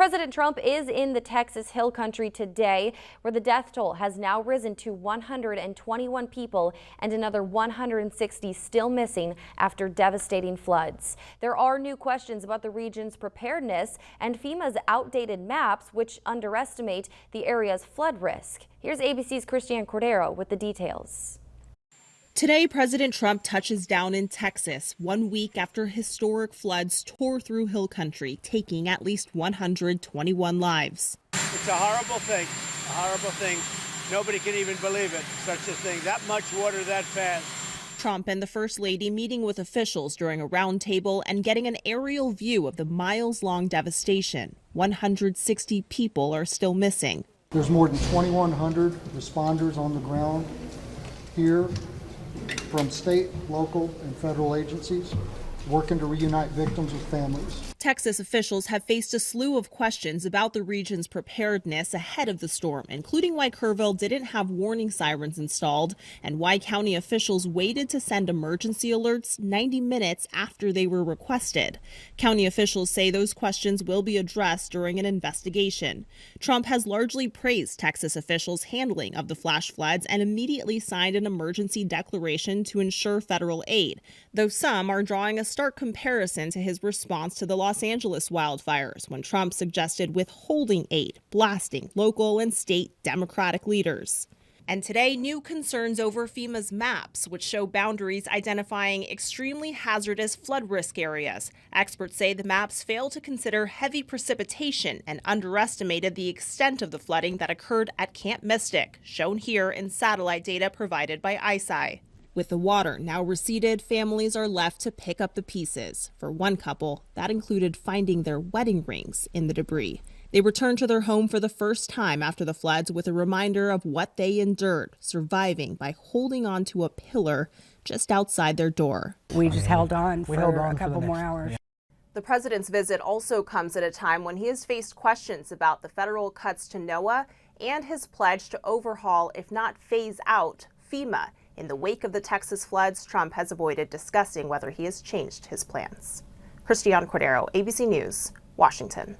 President Trump is in the Texas Hill Country today, where the death toll has now risen to 121 people and another 160 still missing after devastating floods. There are new questions about the region's preparedness and FEMA's outdated maps, which underestimate the area's flood risk. Here's ABC's Christiane Cordero with the details. Today, President Trump touches down in Texas 1 week after historic floods tore through Hill Country, taking at least 121 lives. It's a horrible thing. Nobody can even believe it, such a thing. That much water that fast. Trump and the First Lady meeting with officials during a roundtable and getting an aerial view of the miles-long devastation. 160 people are still missing. There's more than 2,100 responders on the ground here from state, local, and federal agencies working to reunite victims with families. Texas officials have faced a slew of questions about the region's preparedness ahead of the storm, including why Kerrville didn't have warning sirens installed and why county officials waited to send emergency alerts 90 minutes after they were requested. County officials say those questions will be addressed during an investigation. Trump has largely praised Texas officials' handling of the flash floods and immediately signed an emergency declaration to ensure federal aid, though some are drawing a stark comparison to his response to the Los Angeles wildfires when Trump suggested withholding aid, blasting local and state Democratic leaders. And today, new concerns over FEMA's maps, which show boundaries identifying extremely hazardous flood risk areas. Experts say the maps fail to consider heavy precipitation and underestimated the extent of the flooding that occurred at Camp Mystic, shown here in satellite data provided by ISI. With the water now receded, families are left to pick up the pieces. For one couple, that included finding their wedding rings in the debris. They returned to their home for the first time after the floods with a reminder of what they endured, surviving by holding on to a pillar just outside their door. We just held on for a couple more hours. The president's visit also comes at a time when he has faced questions about the federal cuts to NOAA and his pledge to overhaul, if not phase out, FEMA. In the wake of the Texas floods, Trump has avoided discussing whether he has changed his plans. Christiane Cordero, ABC News, Washington.